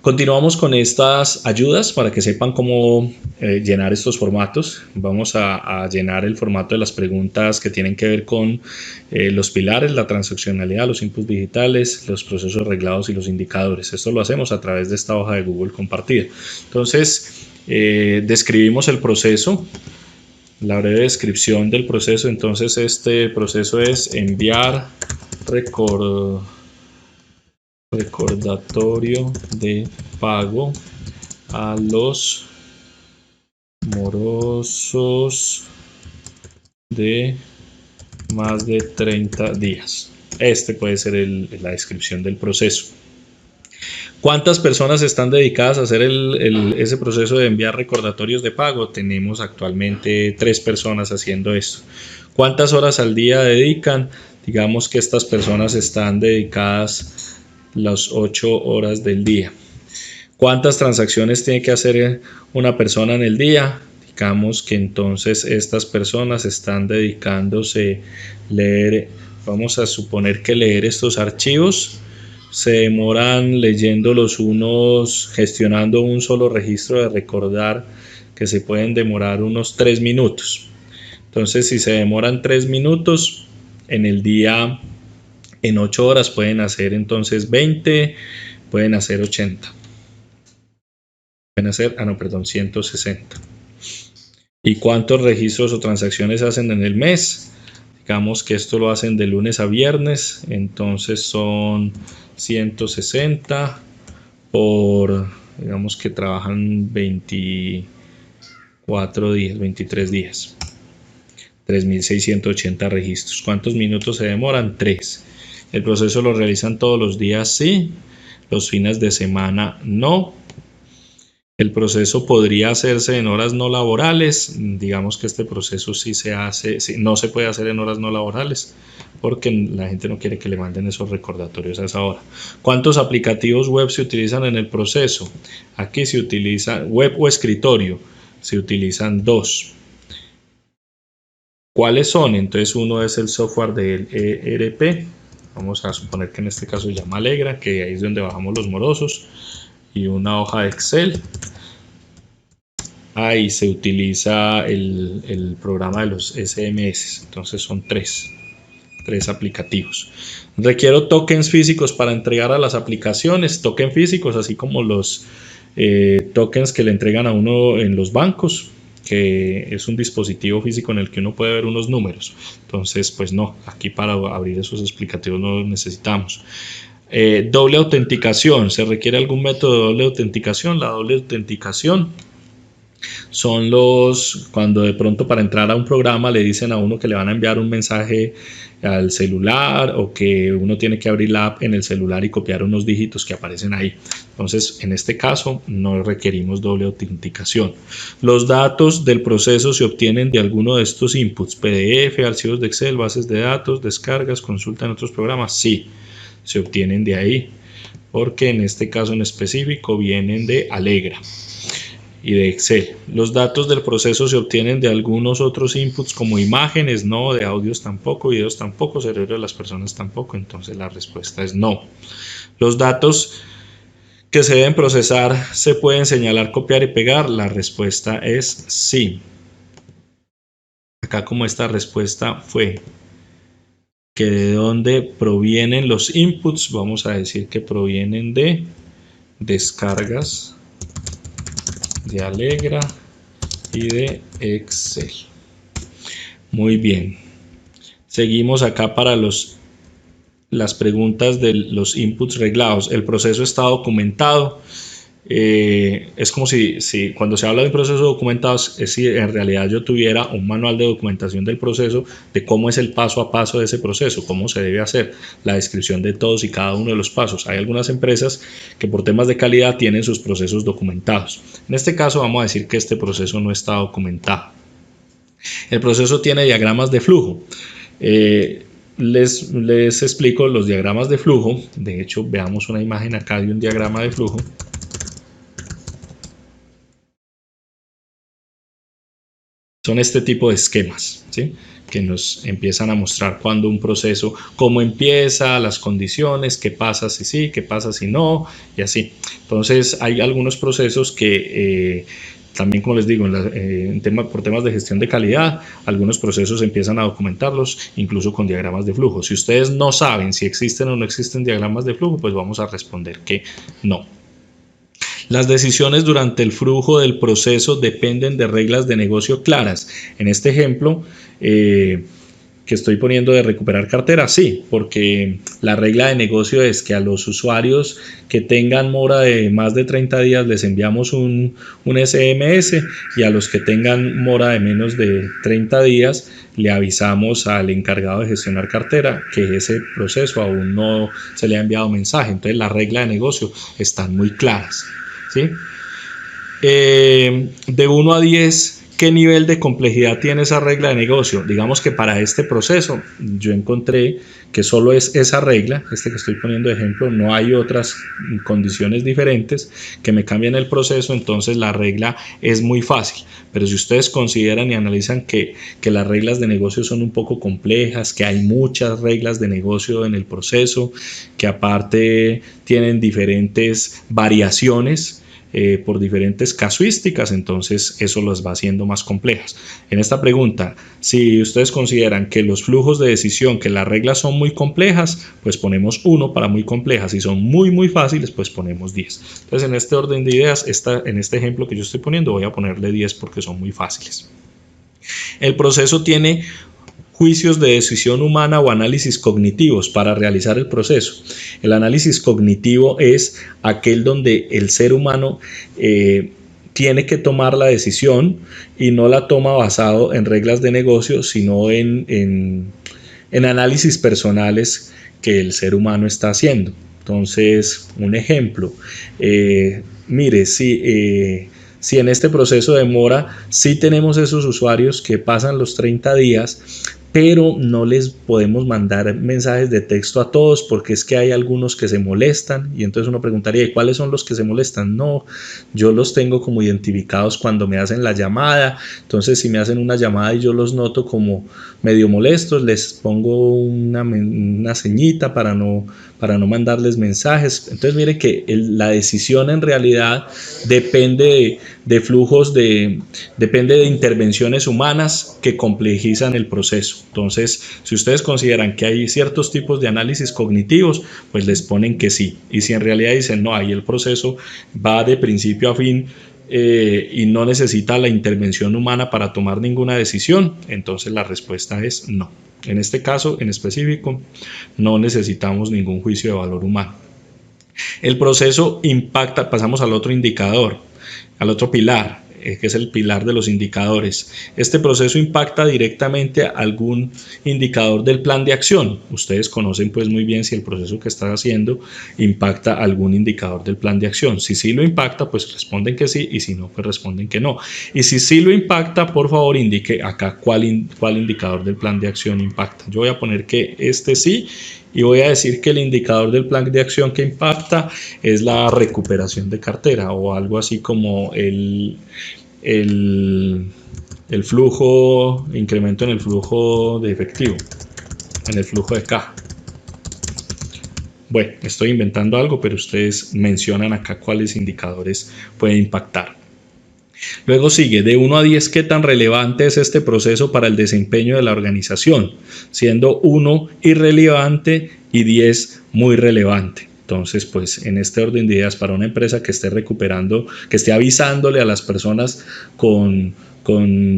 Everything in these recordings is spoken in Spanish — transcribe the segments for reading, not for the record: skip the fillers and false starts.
Continuamos con estas ayudas para que sepan cómo llenar estos formatos. Vamos a llenar el formato de las preguntas que tienen que ver con los pilares, la transaccionalidad, los inputs digitales, los procesos reglados y los indicadores. Esto lo hacemos a través de esta hoja de Google compartida. Entonces, describimos el proceso, la breve descripción del proceso. Entonces, este proceso es enviar recordatorio de pago a los morosos de más de 30 días. Este puede ser la descripción del proceso. ¿Cuántas personas están dedicadas a hacer ese proceso de enviar recordatorios de pago? Tenemos actualmente 3 personas haciendo esto. ¿Cuántas horas al día dedican? Digamos que estas personas están dedicadas las 8 horas del día. ¿Cuántas transacciones tiene que hacer una persona en el día? Digamos que entonces estas personas están dedicándose a leer, vamos a suponer que leer estos archivos, se demoran leyéndolos unos, gestionando un solo registro de recordar, que se pueden demorar unos 3 minutos. Entonces, si se demoran 3 minutos en el día, en 8 horas pueden hacer entonces 20, pueden hacer 80. Pueden hacer, 160. ¿Y cuántos registros o transacciones hacen en el mes? Digamos que esto lo hacen de lunes a viernes, entonces son 160 por, digamos que trabajan 24 días, 23 días. 3.680 registros. ¿Cuántos minutos se demoran? 3. El proceso lo realizan todos los días, sí. Los fines de semana, no. El proceso podría hacerse en horas no laborales. Digamos que este proceso sí se hace, no se puede hacer en horas no laborales porque la gente no quiere que le manden esos recordatorios a esa hora. ¿Cuántos aplicativos web se utilizan en el proceso? Aquí se utiliza web o escritorio. Se utilizan 2. ¿Cuáles son? Entonces uno es el software del ERP, vamos a suponer que en este caso se llama Alegra, que ahí es donde bajamos los morosos, y una hoja de Excel. Ahí se utiliza el programa de los SMS, entonces son 3 aplicativos. Requiero tokens físicos para entregar a las aplicaciones, tokens físicos, así como los tokens que le entregan a uno en los bancos, que es un dispositivo físico en el que uno puede ver unos números. Entonces, pues no, aquí para abrir esos explicativos no los necesitamos. Doble autenticación, ¿se requiere algún método de doble autenticación? La doble autenticación son cuando de pronto para entrar a un programa le dicen a uno que le van a enviar un mensaje al celular, o que uno tiene que abrir la app en el celular y copiar unos dígitos que aparecen ahí. Entonces, en este caso no requerimos doble autenticación. Los datos del proceso se obtienen de alguno de estos inputs: PDF, archivos de Excel, bases de datos, descargas, consulta en otros programas. Sí, se obtienen de ahí, porque en este caso en específico vienen de Alegra y de Excel. Los datos del proceso se obtienen de algunos otros inputs como imágenes, no, de audios tampoco, videos tampoco, cerebro de las personas tampoco. Entonces la respuesta es no. Los datos que se deben procesar se pueden señalar, copiar y pegar. La respuesta es sí. Acá, como esta respuesta fue que de dónde provienen los inputs, vamos a decir que provienen de descargas de Alegra y de Excel. Muy bien. Seguimos acá para las preguntas de los inputs reglados. El proceso está documentado. Es como si cuando se habla de un proceso documentado, es si en realidad yo tuviera un manual de documentación del proceso, de cómo es el paso a paso de ese proceso, cómo se debe hacer, la descripción de todos y cada uno de los pasos. Hay algunas empresas que por temas de calidad tienen sus procesos documentados. En este caso vamos a decir que este proceso no está documentado. El proceso tiene diagramas de flujo. Les explico los diagramas de flujo. De hecho, veamos una imagen acá de un diagrama de flujo. Son este tipo de esquemas, ¿sí?, que nos empiezan a mostrar cuando un proceso, cómo empieza, las condiciones, qué pasa si sí, qué pasa si no, y así. Entonces hay algunos procesos que también, como les digo, por temas de gestión de calidad, algunos procesos empiezan a documentarlos incluso con diagramas de flujo. Si ustedes no saben si existen o no existen diagramas de flujo, pues vamos a responder que no. Las decisiones durante el flujo del proceso dependen de reglas de negocio claras. En este ejemplo que estoy poniendo de recuperar cartera, sí, porque la regla de negocio es que a los usuarios que tengan mora de más de 30 días les enviamos un SMS, y a los que tengan mora de menos de 30 días le avisamos al encargado de gestionar cartera que ese proceso aún no se le ha enviado mensaje. Entonces las reglas de negocio están muy claras, ¿sí? De 1 a 10, ¿qué nivel de complejidad tiene esa regla de negocio? Digamos que para este proceso yo encontré que solo es esa regla, que estoy poniendo de ejemplo, no hay otras condiciones diferentes que me cambian el proceso, entonces la regla es muy fácil. Pero si ustedes consideran y analizan que las reglas de negocio son un poco complejas, que hay muchas reglas de negocio en el proceso, que aparte tienen diferentes variaciones, por diferentes casuísticas, entonces eso las va haciendo más complejas. En esta pregunta, si ustedes consideran que los flujos de decisión, que las reglas son muy complejas, pues ponemos 1 para muy complejas. Si son muy fáciles, pues ponemos 10. Entonces, en este orden de ideas, en este ejemplo que yo estoy poniendo, voy a ponerle 10 porque son muy fáciles. El proceso tiene juicios de decisión humana o análisis cognitivos para realizar el proceso. El análisis cognitivo es aquel donde el ser humano tiene que tomar la decisión y no la toma basado en reglas de negocio, sino en análisis personales que el ser humano está haciendo. Entonces, un ejemplo, mire, si en este proceso de mora sí tenemos esos usuarios que pasan los 30 días, pero no les podemos mandar mensajes de texto a todos porque es que hay algunos que se molestan, y entonces uno preguntaría, ¿y cuáles son los que se molestan? No, yo los tengo como identificados cuando me hacen la llamada. Entonces, si me hacen una llamada y yo los noto como medio molestos, les pongo una ceñita para no mandarles mensajes. Entonces, mire que la decisión en realidad depende de flujos, depende de intervenciones humanas que complejizan el proceso. Entonces, si ustedes consideran que hay ciertos tipos de análisis cognitivos, pues les ponen que sí. Y si en realidad dicen, no, ahí el proceso va de principio a fin y no necesita la intervención humana para tomar ninguna decisión, entonces la respuesta es no. En este caso en específico, no necesitamos ningún juicio de valor humano. El proceso impacta, pasamos al otro indicador, al otro pilar, que es el pilar de los indicadores. Este proceso impacta directamente a algún indicador del plan de acción. Ustedes conocen pues muy bien si el proceso que están haciendo impacta a algún indicador del plan de acción. Si sí lo impacta, pues responden que sí, y si no, pues responden que no. Y si sí lo impacta, por favor indique acá cuál indicador del plan de acción impacta. Yo voy a poner que este sí, y voy a decir que el indicador del plan de acción que impacta es la recuperación de cartera, o algo así como el flujo, incremento en el flujo de efectivo, en el flujo de caja. Bueno, estoy inventando algo, pero ustedes mencionan acá cuáles indicadores pueden impactar. Luego sigue, de 1 a 10, ¿qué tan relevante es este proceso para el desempeño de la organización? Siendo 1 irrelevante y 10 muy relevante. Entonces, pues en este orden de ideas, para una empresa que esté recuperando, que esté avisándole a las personas con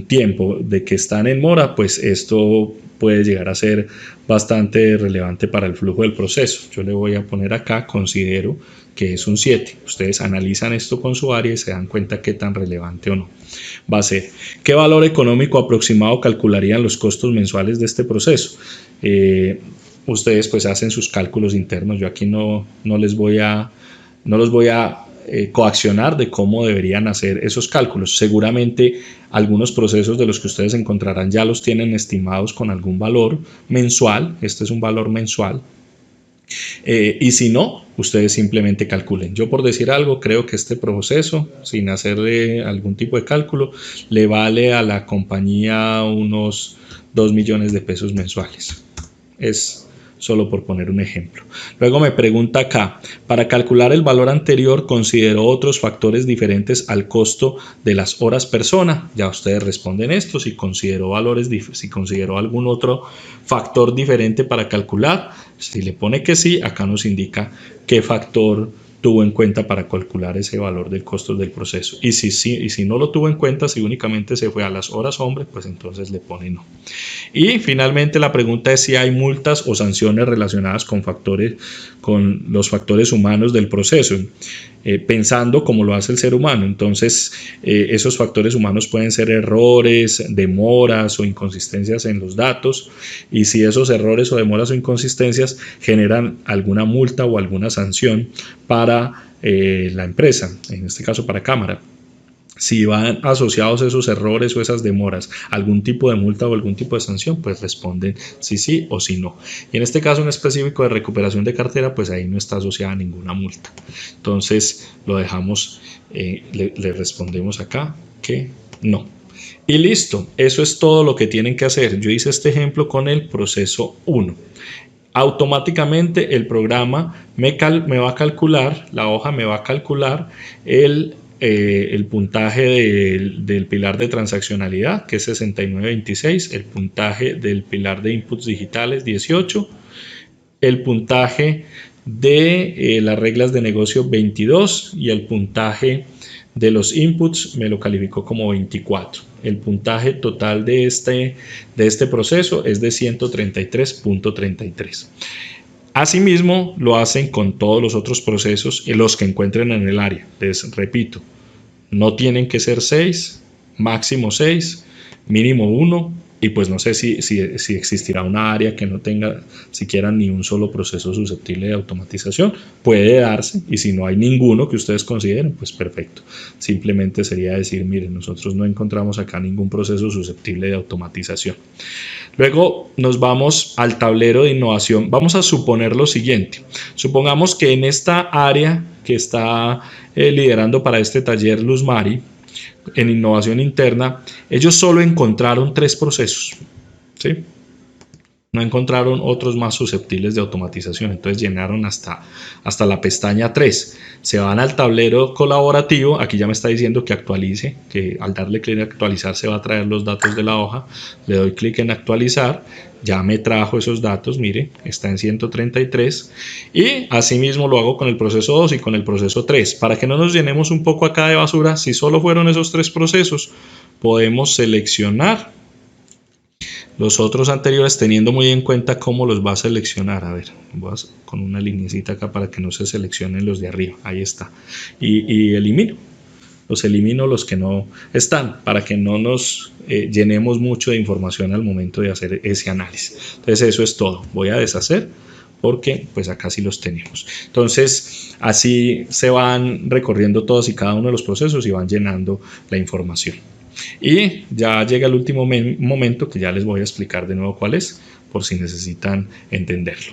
tiempo de que están en mora, pues esto puede llegar a ser bastante relevante para el flujo del proceso. Yo le voy a poner acá, considero que es un 7. Ustedes analizan esto con su área y se dan cuenta qué tan relevante o no va a ser. ¿Qué valor económico aproximado calcularían los costos mensuales de este proceso? Ustedes pues hacen sus cálculos internos. Yo aquí no los voy a coaccionar de cómo deberían hacer esos cálculos. Seguramente algunos procesos de los que ustedes encontrarán ya los tienen estimados con algún valor mensual. Este es un valor mensual. Y si no, ustedes simplemente calculen. Yo, por decir algo, creo que este proceso, sin hacerle algún tipo de cálculo, le vale a la compañía unos 2 millones de pesos mensuales. Es solo por poner un ejemplo. Luego me pregunta acá, para calcular el valor anterior, ¿consideró otros factores diferentes al costo de las horas persona? Ya ustedes responden esto, si consideró algún otro factor diferente para calcular. Si le pone que sí, acá nos indica qué factor tuvo en cuenta para calcular ese valor del costo del proceso. Y si no lo tuvo en cuenta, si únicamente se fue a las horas hombre, pues entonces le pone no. Y finalmente la pregunta es si hay multas o sanciones relacionadas con los factores humanos del proceso, pensando como lo hace el ser humano. Entonces, esos factores humanos pueden ser errores, demoras o inconsistencias en los datos, y si esos errores o demoras o inconsistencias generan alguna multa o alguna sanción para la empresa, en este caso para Cámara. Si van asociados esos errores o esas demoras a algún tipo de multa o algún tipo de sanción, pues responden sí o sí no. Y en este caso en específico de recuperación de cartera, pues ahí no está asociada ninguna multa. Entonces lo dejamos, le respondemos acá que no. Y listo, eso es todo lo que tienen que hacer. Yo hice este ejemplo con el proceso 1. Automáticamente el programa me va a calcular, la hoja me va a calcular el puntaje del pilar de transaccionalidad, que es 6926, el puntaje del pilar de inputs digitales, 18, el puntaje de las reglas de negocio, 22, y el puntaje de los inputs me lo calificó como 24. El puntaje total de este proceso es de 133.33. Asimismo, lo hacen con todos los otros procesos y los que encuentren en el área. Les repito, no tienen que ser 6, máximo 6, mínimo 1, y pues no sé si existirá una área que no tenga siquiera ni un solo proceso susceptible de automatización. Puede darse, y si no hay ninguno que ustedes consideren, pues perfecto. Simplemente sería decir, miren, nosotros no encontramos acá ningún proceso susceptible de automatización. Luego nos vamos al tablero de innovación. Vamos a suponer lo siguiente. Supongamos que en esta área que está liderando para este taller Luz Mari, en innovación interna, ellos solo encontraron 3 procesos, ¿sí? No encontraron otros más susceptibles de automatización, entonces llenaron hasta la pestaña 3. Se van al tablero colaborativo, aquí ya me está diciendo que actualice, que al darle clic en actualizar se va a traer los datos de la hoja. Le doy clic en actualizar, ya me trajo esos datos, mire, está en 133, y asimismo lo hago con el proceso 2 y con el proceso 3. Para que no nos llenemos un poco acá de basura, si solo fueron esos 3 procesos, podemos seleccionar los otros anteriores, teniendo muy en cuenta cómo los va a seleccionar. A ver, voy con una linecita acá para que no se seleccionen los de arriba. Ahí está. Y elimino los que no están, para que no nos llenemos mucho de información al momento de hacer ese análisis. Entonces eso es todo. Voy a deshacer, porque pues acá sí los tenemos. Entonces así se van recorriendo todos y cada uno de los procesos y van llenando la información. Y ya llega el último momento, que ya les voy a explicar de nuevo cuál es, por si necesitan entenderlo.